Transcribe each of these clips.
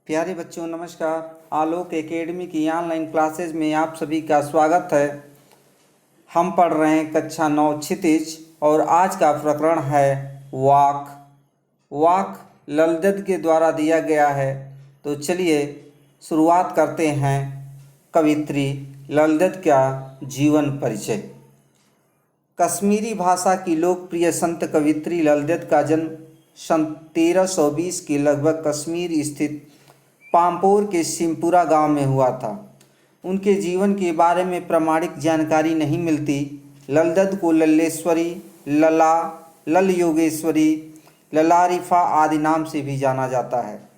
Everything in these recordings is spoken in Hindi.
प्यारे बच्चों नमस्कार। आलोक एकेडमी की ऑनलाइन क्लासेज में आप सभी का स्वागत है। हम पढ़ रहे हैं कक्षा 9 क्षितिज और आज का प्रकरण है वाक। वाक ललदद के द्वारा दिया गया है। तो चलिए शुरुआत करते हैं। कवित्री ललदद का जीवन परिचय। कश्मीरी भाषा की लोकप्रिय संत कवित्री ललदद का जन्म सन 1320 के लगभग कश्मीर स्थित पामपोर के सिमपुरा गांव में हुआ था। उनके जीवन के बारे में प्रामाणिक जानकारी नहीं मिलती। ललदद को लल्लेश्वरी, लला, लल योगेश्वरी, ललारिफा आदि नाम से भी जाना जाता है।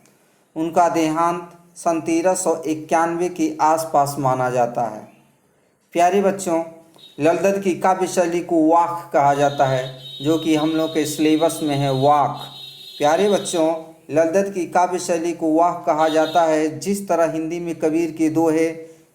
उनका देहांत सन 1391 के आसपास माना जाता है। प्यारे बच्चों, ललदद की काव्य शैली को वाक कहा जाता है, जो कि हम लोग के सिलेबस में है वाक। प्यारे बच्चों, ललदद की काव्य शैली को वाक कहा जाता है। जिस तरह हिंदी में कबीर के दोहे,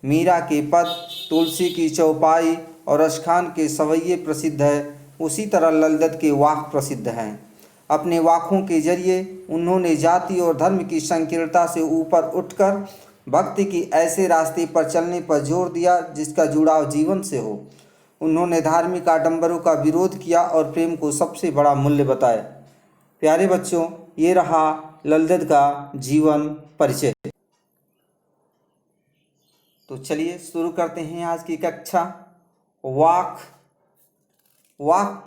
मीरा के पद, तुलसी की चौपाई और अशखान के सवैये प्रसिद्ध है, उसी तरह ललदद के वाक प्रसिद्ध हैं। अपने वाकों के जरिए उन्होंने जाति और धर्म की संकीर्णता से ऊपर उठकर भक्ति की ऐसे रास्ते पर चलने पर जोर दिया जिसका जुड़ाव जीवन से हो। उन्होंने धार्मिक आडंबरों का विरोध किया और प्रेम को सबसे बड़ा मूल्य बताया। प्यारे बच्चों, ये रहा ललदद का जीवन परिचय। तो चलिए शुरू करते हैं आज की कक्षा। वाक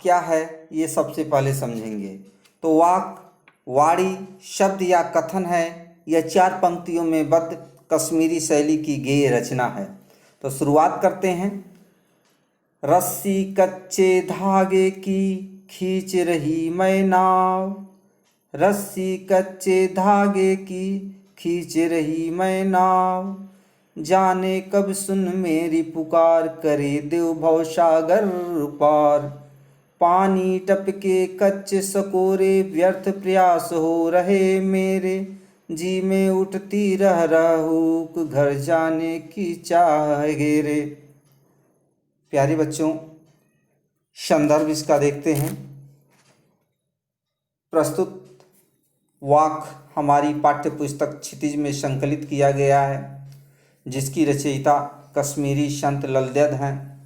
क्या है ये सबसे पहले समझेंगे। तो वाक वाणी, शब्द या कथन है। यह 4 पंक्तियों में बद्ध कश्मीरी शैली की गेय रचना है। तो शुरुआत करते हैं। रस्सी कच्चे धागे की खींच रही मैं नाव, रस्सी कच्चे धागे की खींच रही मैं नाव, जाने कब सुन मेरी पुकार करे देव भवसागर पार, पानी टपके कच्चे सकोरे व्यर्थ प्रयास हो रहे मेरे, जी में उठती रह हुक घर जाने की चाह घेरे। प्यारे बच्चों, संदर्भ इसका देखते हैं। प्रस्तुत वाक हमारी पाठ्य पुस्तक क्षितिज में संकलित किया गया है, जिसकी रचयिता कश्मीरी संत ललदद हैं।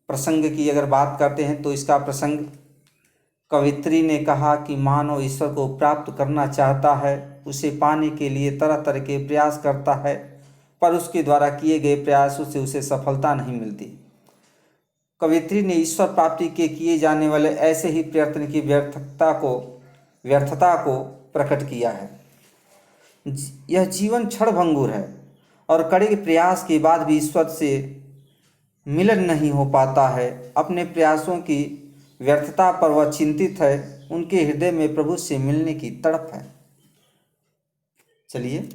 प्रसंग की अगर बात करते हैं तो इसका प्रसंग, कवित्री ने कहा कि मानव ईश्वर को प्राप्त करना चाहता है, उसे पाने के लिए तरह तरह के प्रयास करता है, पर उसके द्वारा किए गए प्रयासों से उसे सफलता नहीं मिलती। कवित्री ने ईश्वर प्राप्ति के किए जाने वाले ऐसे ही प्रयत्न की व्यर्थता को प्रकट किया है। यह जीवन क्षणभंगुर है और कड़े प्रयास के बाद भी ईश्वर से मिलन नहीं हो पाता है। अपने प्रयासों की व्यर्थता पर वह चिंतित है। उनके हृदय में प्रभु से मिलने की तड़प है। चलिए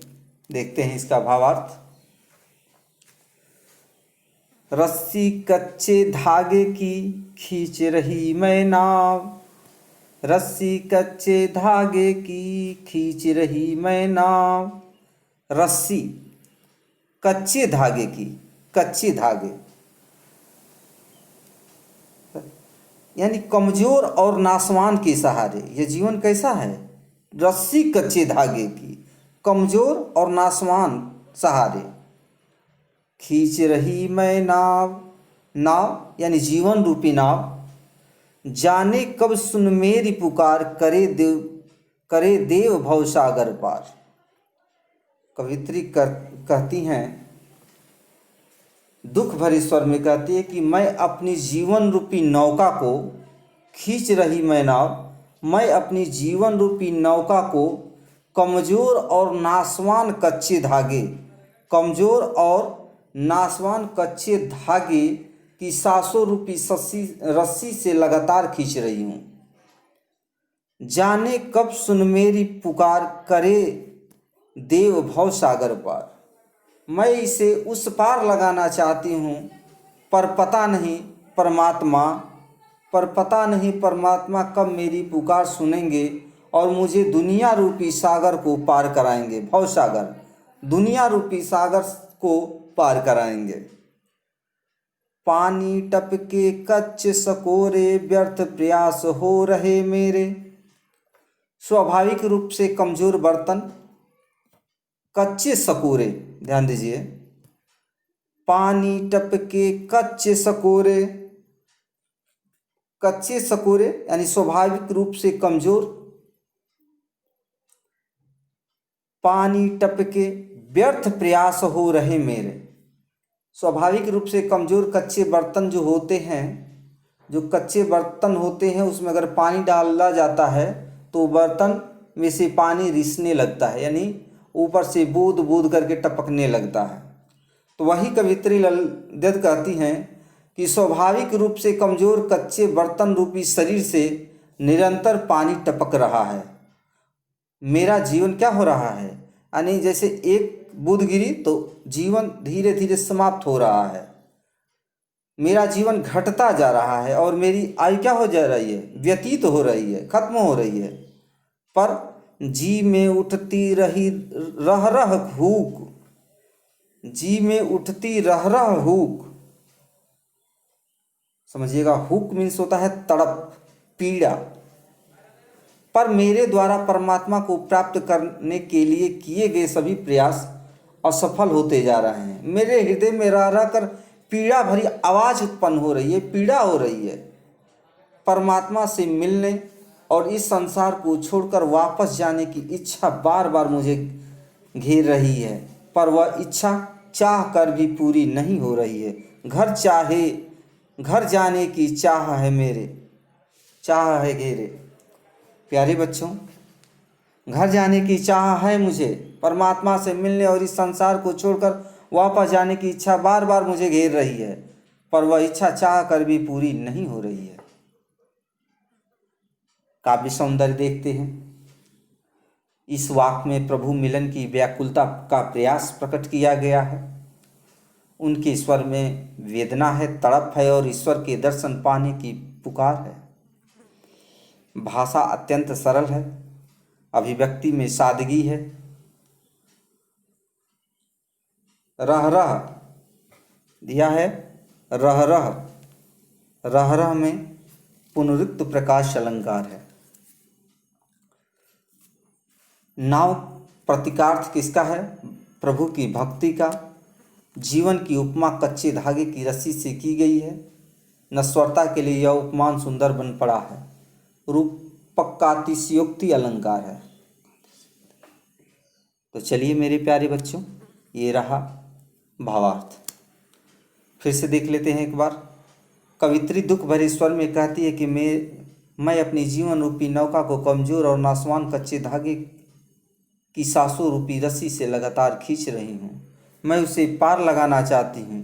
देखते हैं इसका भावार्थ। रस्सी कच्चे धागे की खींच रही मैं नाव, रस्सी कच्चे धागे की खींच रही मैं नाव। रस्सी कच्चे धागे की, कच्चे धागे यानी कमजोर और नासवान के सहारे। यह जीवन कैसा है? रस्सी कच्चे धागे की, कमजोर और नासवान सहारे। खींच रही मैं नाव, नाव यानी जीवन रूपी नाव, जाने कब सुन मेरी पुकार करे देव भवसागर पार। कवित्री कहती हैं, दुख भरे स्वर में कहती है कि मैं अपनी जीवन रूपी नौका को खींच रही मैं नाव, मैं अपनी जीवन रूपी नौका को कमजोर और नासवान कच्चे धागे, कमजोर और नासवान कच्चे धागे की 700 रूपी रस्सी से लगातार खींच रही हूँ। जाने कब सुन मेरी पुकार करे देव भव सागर पार। मैं इसे उस पार लगाना चाहती हूँ, पर पता नहीं परमात्मा कब मेरी पुकार सुनेंगे और मुझे दुनिया रूपी सागर को पार कराएंगे। भव सागर, दुनिया रूपी सागर को पार कराएंगे। पानी टपके कच्चे सकोरे व्यर्थ प्रयास हो रहे मेरे। स्वाभाविक रूप से कमजोर बर्तन कच्चे सकोरे, ध्यान दीजिए, पानी टपके कच्चे सकोरे। कच्चे सकोरे यानी स्वाभाविक रूप से कमजोर, पानी टपके व्यर्थ प्रयास हो रहे मेरे। स्वाभाविक रूप से कमजोर कच्चे बर्तन जो होते हैं, जो कच्चे बर्तन होते हैं उसमें अगर पानी डाला जाता है तो बर्तन में से पानी रिसने लगता है, यानी ऊपर से बूंद बूंद करके टपकने लगता है। तो वही कवित्री ललित कहती हैं कि स्वाभाविक रूप से कमजोर कच्चे बर्तन रूपी शरीर से निरंतर पानी टपक रहा है। मेरा जीवन क्या हो रहा है, यानी जैसे एक बूंद गिरी तो जीवन धीरे धीरे समाप्त हो रहा है। मेरा जीवन घटता जा रहा है और मेरी आयु क्या हो जा रही है, व्यतीत हो रही है, खत्म हो रही है। पर जी में उठती रही रह रह हुक, जी में उठती रह रह हुक, समझिएगा, हुक मीन्स होता है तड़प, पीड़ा। पर मेरे द्वारा परमात्मा को प्राप्त करने के लिए किए गए सभी प्रयास असफल होते जा रहे हैं। मेरे हृदय में रह रह कर पीड़ा भरी आवाज़ उत्पन्न हो रही है, पीड़ा हो रही है। परमात्मा से मिलने और इस संसार को छोड़कर वापस जाने की इच्छा बार बार मुझे घेर रही है, पर वह इच्छा चाह कर भी पूरी नहीं हो रही है। घर जाने की चाह है मेरे, चाह है घेरे। प्यारे बच्चों, घर जाने की चाह है मुझे, परमात्मा से मिलने और इस संसार को छोड़कर वापस जाने की इच्छा बार बार मुझे घेर रही है, पर वह इच्छा चाह कर भी पूरी नहीं हो रही है। काव्य सौंदर्य देखते हैं। इस वाक्य में प्रभु मिलन की व्याकुलता का प्रयास प्रकट किया गया है। उनके स्वर में वेदना है, तड़प है और ईश्वर के दर्शन पाने की पुकार है। भाषा अत्यंत सरल है, अभिव्यक्ति में सादगी है। रह रह दिया है, रह रह, रह रह में पुनरुक्त प्रकाश अलंकार है। नाव प्रतीकार्थ किसका है, प्रभु की भक्ति का। जीवन की उपमा कच्चे धागे की रस्सी से की गई है। नश्वरता के लिए यह उपमान सुंदर बन पड़ा है। रूपक का अतिशयोक्ति अलंकार है। तो चलिए मेरे प्यारे बच्चों, ये रहा भावार्थ। फिर से देख लेते हैं एक बार। कवित्री दुख भरे स्वर में कहती है कि मैं अपनी जीवन रूपी नौका को कमजोर और नासवान कच्चे धागे की सांसों रूपी रस्सी से लगातार खींच रही हूँ। मैं उसे पार लगाना चाहती हूँ,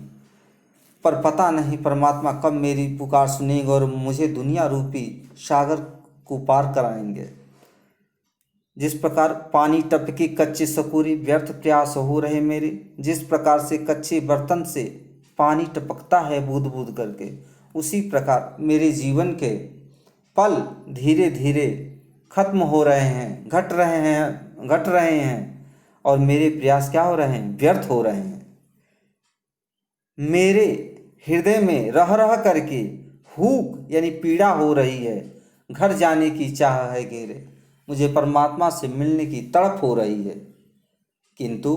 पर पता नहीं परमात्मा कब मेरी पुकार सुनेंगे और मुझे दुनिया रूपी सागर को पार कराएंगे। जिस प्रकार पानी टपके कच्चे सकोरे व्यर्थ प्रयास हो रहे मेरे, जिस प्रकार से कच्चे बर्तन से पानी टपकता है बूंद बूंद करके, उसी प्रकार मेरे जीवन के पल धीरे धीरे खत्म हो रहे हैं, घट रहे हैं और मेरे प्रयास क्या हो रहे हैं, व्यर्थ हो रहे हैं। मेरे हृदय में रह रह करके हुक यानी पीड़ा हो रही है। घर जाने की चाह है घेरे, मुझे परमात्मा से मिलने की तड़प हो रही है, किंतु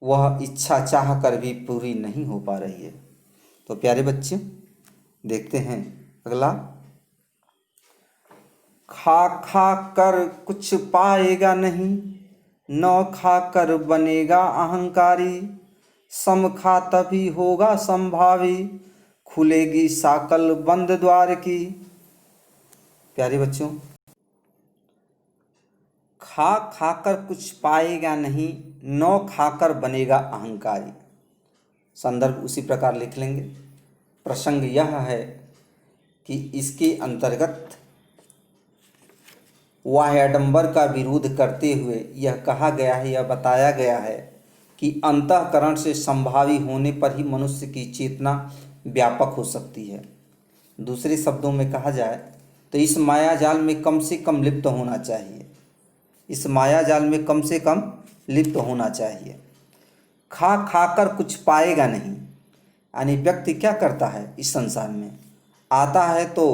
वह इच्छा चाह कर भी पूरी नहीं हो पा रही है। तो प्यारे बच्चे देखते हैं अगला। खा खा कर कुछ पाएगा नहीं, न खा कर बनेगा अहंकारी, सम खा तभी होगा संभावी, खुलेगी साकल बंद द्वार की। प्यारे बच्चों, खा खाकर कुछ पाएगा नहीं, न खाकर बनेगा अहंकारी। संदर्भ उसी प्रकार लिख लेंगे। प्रसंग यह है कि इसके अंतर्गत वाह्य आडंबर का विरोध करते हुए यह कहा गया है, यह बताया गया है कि अंतःकरण से संभावी होने पर ही मनुष्य की चेतना व्यापक हो सकती है। दूसरे शब्दों में कहा जाए तो इस माया जाल में कम से कम लिप्त होना चाहिए, इस माया जाल में कम से कम लिप्त होना चाहिए। खा खाकर कुछ पाएगा नहीं, यानी व्यक्ति क्या करता है, इस संसार में आता है तो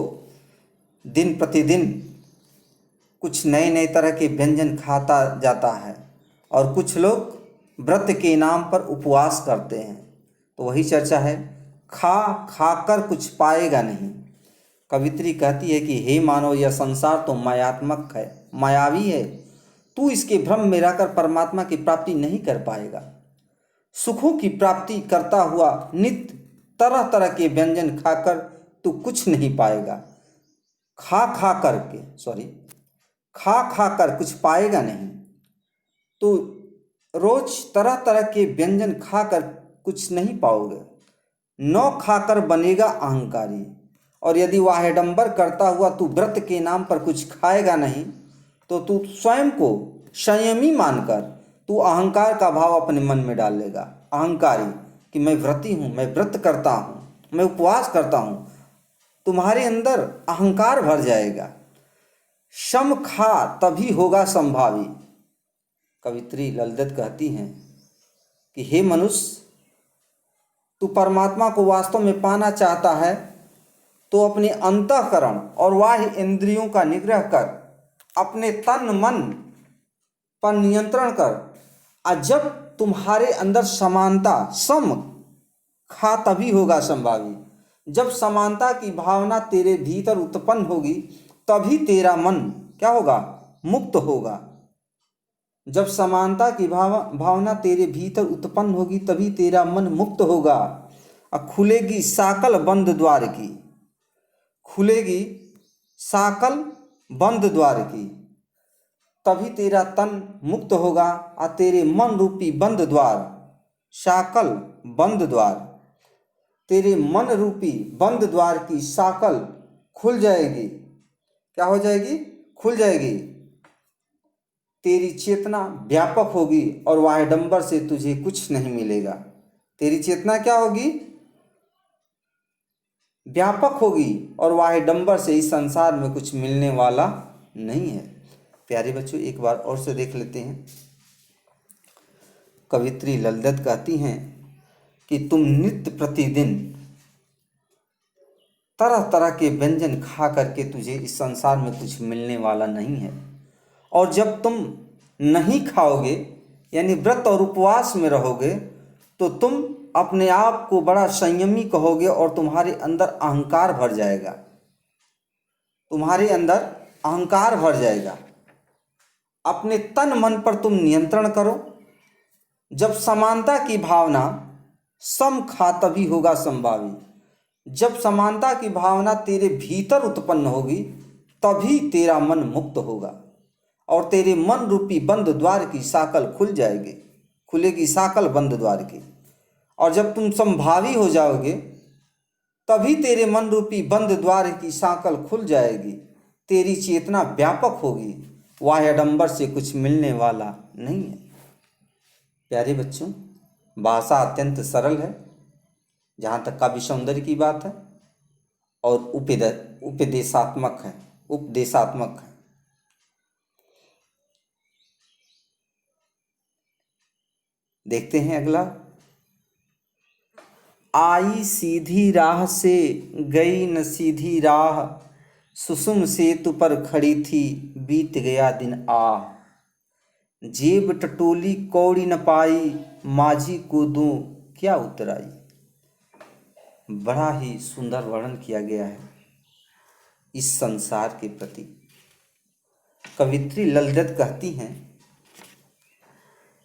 दिन प्रतिदिन कुछ नए नए तरह के व्यंजन खाता जाता है, और कुछ लोग व्रत के नाम पर उपवास करते हैं। तो वही चर्चा है, खा खाकर कुछ पाएगा नहीं। कवित्री कहती है कि हे मानव, यह संसार तो मायात्मक है, मायावी है। तू इसके भ्रम में रहकर परमात्मा की प्राप्ति नहीं कर पाएगा। सुखों की प्राप्ति करता हुआ नित्य तरह तरह के व्यंजन खाकर तू कुछ नहीं पाएगा। खा खा कर कुछ पाएगा नहीं। तो रोज तरह तरह के व्यंजन खाकर कुछ नहीं पाओगे। नौ खाकर बनेगा अहंकारी। और यदि वाहेडंबर करता हुआ तू व्रत के नाम पर कुछ खाएगा नहीं, तो तू स्वयं को संयमी मानकर तू अहंकार का भाव अपने मन में डाल लेगा। अहंकारी कि मैं व्रती हूँ, मैं व्रत करता हूँ, मैं उपवास करता हूँ। तुम्हारे अंदर अहंकार भर जाएगा। सम खा तभी होगा संभावी। कवित्री ललित कहती हैं कि हे मनुष्य, तू परमात्मा को वास्तव में पाना चाहता है तो अपने अंतःकरण और बाह्य इंद्रियों का निग्रह कर, अपने तन मन पर नियंत्रण कर। और जब तुम्हारे अंदर समानता, सम खा तभी होगा संभावी। जब समानता की भावना तेरे भीतर उत्पन्न होगी तभी तेरा मन क्या होगा? मुक्त होगा। जब समानता की भावना तेरे भीतर उत्पन्न होगी तभी तेरा मन मुक्त होगा। और खुलेगी साकल बंद द्वार की, खुलेगी साकल बंद द्वार की, तभी तेरा तन मुक्त होगा। और तेरे मन रूपी बंद द्वार, साकल बंद द्वार, तेरे मन रूपी बंद द्वार की साकल खुल जाएगी। क्या हो जाएगी? खुल जाएगी। तेरी चेतना व्यापक होगी और वाहेडंबर से तुझे कुछ नहीं मिलेगा। तेरी चेतना क्या होगी? व्यापक होगी और वाहेडंबर से इस संसार में कुछ मिलने वाला नहीं है। प्यारे बच्चों, एक बार और से देख लेते हैं। कवित्री ललित कहती हैं कि तुम नित्य प्रतिदिन तरह तरह के व्यंजन खा करके तुझे इस संसार में कुछ मिलने वाला नहीं है। और जब तुम नहीं खाओगे, यानी व्रत और उपवास में रहोगे, तो तुम अपने आप को बड़ा संयमी कहोगे और तुम्हारे अंदर अहंकार भर जाएगा। तुम्हारे अंदर अहंकार भर जाएगा। अपने तन मन पर तुम नियंत्रण करो। जब समानता की भावना, सम खा तभी होगा संभावी। जब समानता की भावना तेरे भीतर उत्पन्न होगी तभी तेरा मन मुक्त होगा और तेरे मन रूपी बंद द्वार की साकल खुल जाएगी। खुलेगी साकल बंद द्वार की। और जब तुम संभावी हो जाओगे तभी तेरे मन रूपी बंद द्वार की साकल खुल जाएगी। तेरी चेतना व्यापक होगी, वाह्याडंबर से कुछ मिलने वाला नहीं है। प्यारे बच्चों, भाषा अत्यंत सरल है जहाँ तक काव्य सौंदर्य की बात है, और उपदेशात्मक है, उपदेशात्मक है। देखते हैं अगला। आई सीधी राह से गई न सीधी राह, सुसुम सेतु पर खड़ी थी बीत गया दिन आह। जेब टटोली कौड़ी न पाई, माझी को दूं क्या उतराई। बड़ा ही सुंदर वर्णन किया गया है इस संसार के प्रति। कवित्री ललित कहती हैं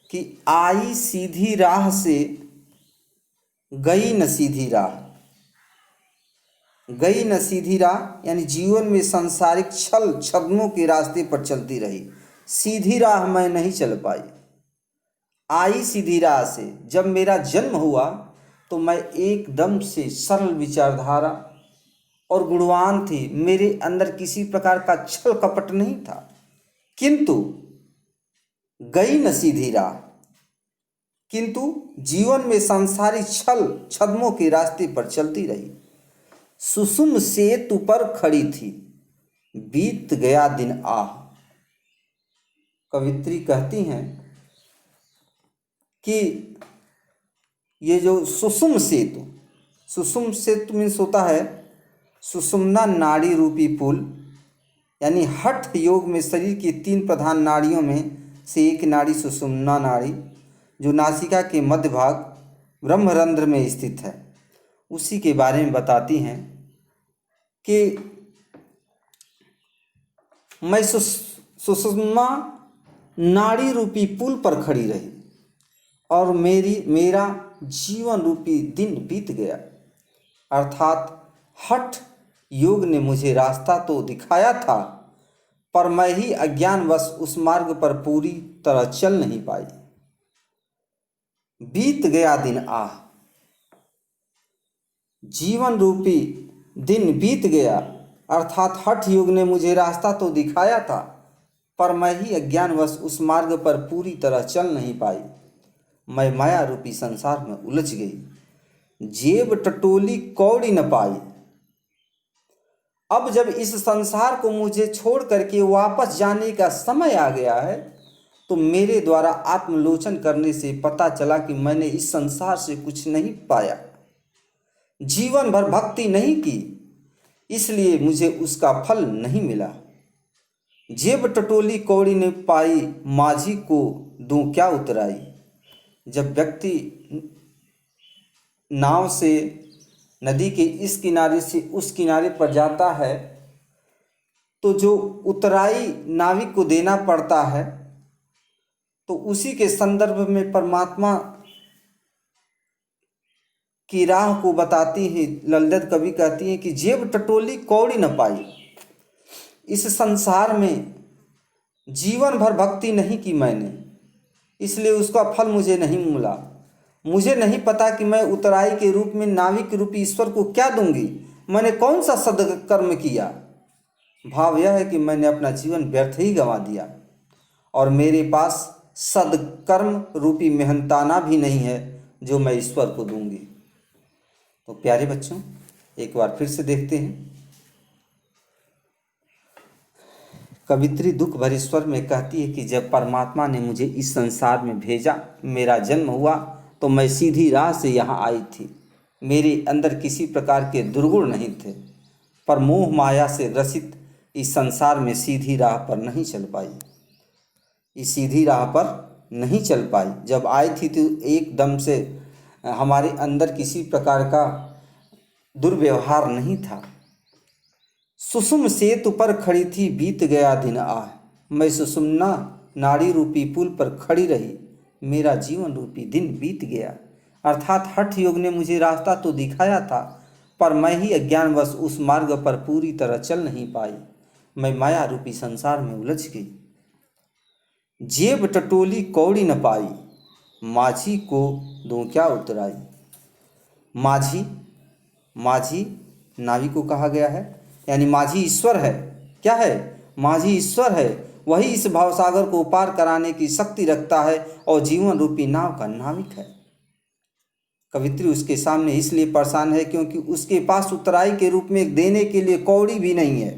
कि आई सीधी राह से गई न सीधी राह। गई न सीधी राह यानी जीवन में सांसारिक छल छद्मों के रास्ते पर चलती रही, सीधी राह मैं नहीं चल पाई। आई सीधी राह से, जब मेरा जन्म हुआ तो मैं एकदम से सरल विचारधारा और गुणवान थी। मेरे अंदर किसी प्रकार का छल कपट नहीं था। किंतु गई न सीधी राह, किंतु जीवन में सांसारिक छल छद्मों के रास्ते पर चलती रही। सुसुम सेतु पर खड़ी थी, बीत गया दिन आह। कवित्री कहती हैं कि ये जो सुसुम सेतु मीन्स होता है सुषुम्ना नाड़ी रूपी पुल, यानी हठ योग में शरीर की 3 प्रधान नाड़ियों में से एक नाड़ी सुषुम्ना नाड़ी जो नासिका के मध्य भाग ब्रह्मरंध्र में स्थित है, उसी के बारे में बताती हैं कि मैं सुषुम्ना नाड़ी रूपी पुल पर खड़ी रही और मेरा जीवन रूपी दिन बीत गया। अर्थात हठ योग ने मुझे रास्ता तो दिखाया था, पर मैं ही अज्ञानवश उस मार्ग पर पूरी तरह चल नहीं पाई। बीत गया दिन जीवन रूपी दिन बीत गया। अर्थात हठ योग ने मुझे रास्ता तो दिखाया था, पर मैं ही अज्ञानवश उस मार्ग पर पूरी तरह चल नहीं पाई। मैं माया रूपी संसार में उलझ गई, जेब टटोली कौड़ी न पाई। अब जब इस संसार को मुझे छोड़ करके वापस जाने का समय आ गया है, तो मेरे द्वारा आत्मलोचन करने से पता चला कि मैंने इस संसार से कुछ नहीं पाया, जीवन भर भक्ति नहीं की, इसलिए मुझे उसका फल नहीं मिला। जेब टटोली कौड़ी ने पाई, माझी को दूं क्या उतराई। जब व्यक्ति नाव से नदी के इस किनारे से उस किनारे पर जाता है, तो जो उतराई नाविक को देना पड़ता है, तो उसी के संदर्भ में परमात्मा की राह को बताती है। ललित कवि कहती हैं कि जेब टटोली कौड़ी न पाई। इस संसार में जीवन भर भक्ति नहीं की मैंने, इसलिए उसका फल मुझे नहीं मिला। मुझे नहीं पता कि मैं उतराई के रूप में नाविक रूपी ईश्वर को क्या दूंगी। मैंने कौन सा सदकर्म किया। भाव यह है कि मैंने अपना जीवन व्यर्थ ही गंवा दिया और मेरे पास सदकर्म रूपी मेहनताना भी नहीं है जो मैं ईश्वर को दूंगी। तो प्यारे बच्चों, एक बार फिर से देखते हैं। कवित्री दुख भरे स्वर में कहती है कि जब परमात्मा ने मुझे इस संसार में भेजा, मेरा जन्म हुआ, तो मैं सीधी राह से यहाँ आई थी। मेरे अंदर किसी प्रकार के दुर्गुण नहीं थे, पर मोह माया से ग्रसित इस संसार में सीधी राह पर नहीं चल पाई। इस सीधी राह पर नहीं चल पाई। जब आई थी तो एकदम से हमारे अंदर किसी प्रकार का दुर्व्यवहार नहीं था। सुषुम सेतु पर खड़ी थी, बीत गया दिन मैं सुषुम्ना नाड़ी रूपी पुल पर खड़ी रही, मेरा जीवन रूपी दिन बीत गया। अर्थात हठ योग ने मुझे रास्ता तो दिखाया था, पर मैं ही अज्ञानवश उस मार्ग पर पूरी तरह चल नहीं पाई। मैं माया रूपी संसार में उलझ गई। जेब टटोली कौड़ी न पाई, माझी को दूं क्या उतराई। माझी नावी को कहा गया है, यानी माझी ईश्वर है। क्या है? माझी ईश्वर है। वही इस भावसागर को पार कराने की शक्ति रखता है और जीवन रूपी नाव का नाविक है। कवित्री उसके सामने इसलिए परेशान है क्योंकि उसके पास उतराई के रूप में देने के लिए कौड़ी भी नहीं है।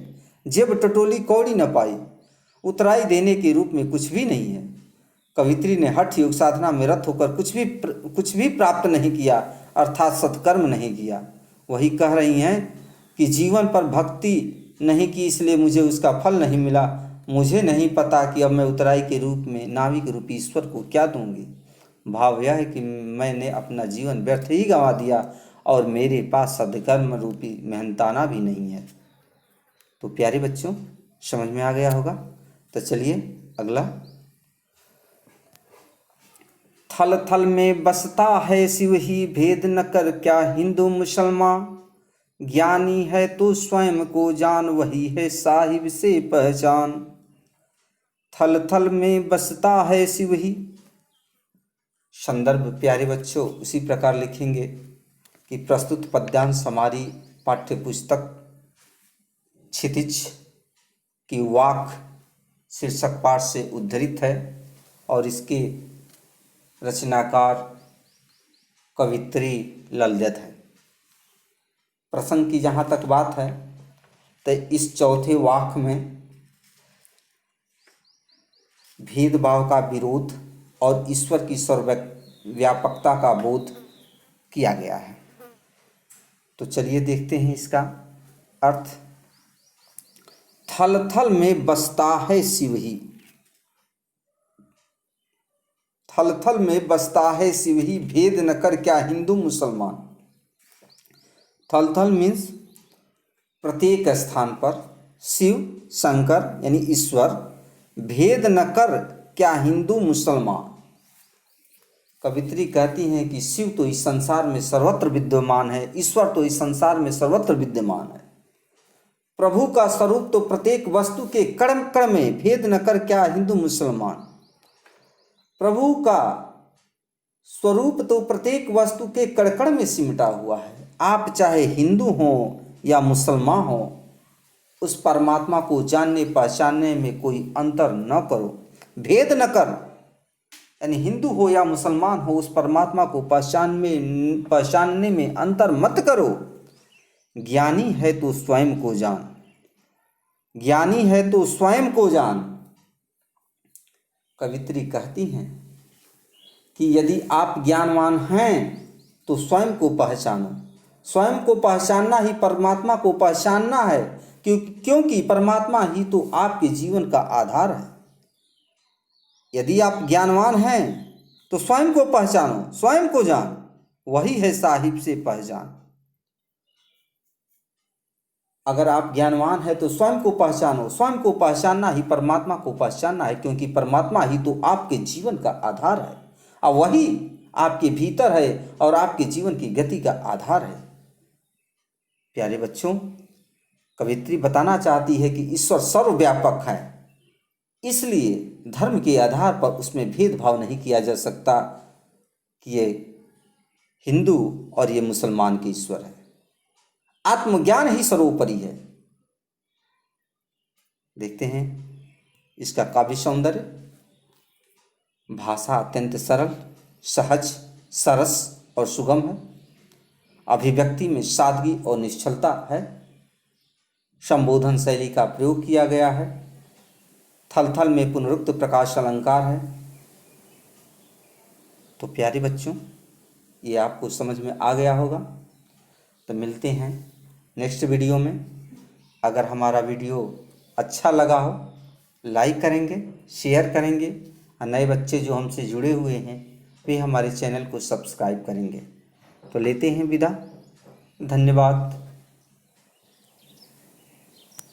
जेब टटोली कौड़ी न पाई, उतराई देने के रूप में कुछ भी नहीं है। कवित्री ने हठ योग साधना में रत होकर कुछ भी प्राप्त नहीं किया, अर्थात सत्कर्म नहीं किया। वही कह रही हैं कि जीवन पर भक्ति नहीं की, इसलिए मुझे उसका फल नहीं मिला। मुझे नहीं पता कि अब मैं उतराई के रूप में नाविक रूपी ईश्वर को क्या दूंगी। भाव यह है कि मैंने अपना जीवन व्यर्थ ही गंवा दिया और मेरे पास सदकर्म रूपी मेहनताना भी नहीं है। तो प्यारे बच्चों, समझ में आ गया होगा। तो चलिए अगला। थल थल में बसता है शिव ही, भेद न कर क्या हिंदू मुसलमान। ज्ञानी है तो स्वयं को जान, वही है साहिब से पहचान। थल थल में बसता है शिव ही। संदर्भ प्यारे बच्चों उसी प्रकार लिखेंगे कि प्रस्तुत पद्यांश हमारी पाठ्य पुस्तक क्षितिज की वाक शीर्षक पाठ से उद्धृत है और इसके रचनाकार कवित्री ललित है। प्रसंग की जहाँ तक बात है तो इस चौथे वाक में भेदभाव का विरोध और ईश्वर की सर्वव्यापकता का बोध किया गया है। तो चलिए देखते हैं इसका अर्थ। थल थल में बसता है शिव ही। थल थल में बसता है शिव ही, भेद न कर क्या हिंदू मुसलमान। थल थल मीन्स प्रत्येक स्थान पर शिव शंकर यानी ईश्वर, भेद न कर क्या हिंदू मुसलमान। कवित्री कहती हैं कि शिव तो इस संसार में सर्वत्र विद्यमान है, ईश्वर तो इस संसार में सर्वत्र विद्यमान है। प्रभु का स्वरूप तो प्रत्येक वस्तु के कण कण में, भेद न कर क्या हिंदू मुसलमान। प्रभु का स्वरूप तो प्रत्येक वस्तु के कण कण में सिमटा हुआ है। आप चाहे हिंदू हो या मुसलमान हो, उस परमात्मा को जानने पहचानने में कोई अंतर न करो। भेद न कर यानी हिंदू हो या मुसलमान हो, उस परमात्मा को पहचानने में अंतर मत करो। ज्ञानी है तो स्वयं को जान, ज्ञानी है तो स्वयं को जान। कवित्री कहती हैं कि यदि आप ज्ञानवान हैं तो स्वयं को पहचानो। स्वयं को पहचानना ही परमात्मा को पहचानना है, क्योंकि परमात्मा ही तो आपके जीवन का आधार है। यदि आप ज्ञानवान हैं तो स्वयं को पहचानो, स्वयं को जान, वही है साहिब से पहचान। अगर आप ज्ञानवान हैं तो स्वयं को पहचानो, स्वयं को पहचानना ही परमात्मा को पहचानना है, क्योंकि परमात्मा ही तो आपके जीवन का आधार है और वही आपके भीतर है और आपके जीवन की गति का आधार है। प्यारे बच्चों, कवित्री बताना चाहती है कि ईश्वर सर्वव्यापक है, इसलिए धर्म के आधार पर उसमें भेदभाव नहीं किया जा सकता कि ये हिंदू और ये मुसलमान के ईश्वर है। आत्मज्ञान ही सर्वोपरि है। देखते हैं इसका काव्य सौंदर्य। भाषा अत्यंत सरल, सहज, सरस और सुगम है। अभिव्यक्ति में सादगी और निश्चलता है। संबोधन शैली का प्रयोग किया गया है। थल थल में पुनरुक्त प्रकाश अलंकार है। तो प्यारे बच्चों, ये आपको समझ में आ गया होगा। तो मिलते हैं नेक्स्ट वीडियो में। अगर हमारा वीडियो अच्छा लगा हो, लाइक करेंगे, शेयर करेंगे और नए बच्चे जो हमसे जुड़े हुए हैं वे हमारे चैनल को सब्सक्राइब करेंगे। तो लेते हैं विदा। धन्यवाद।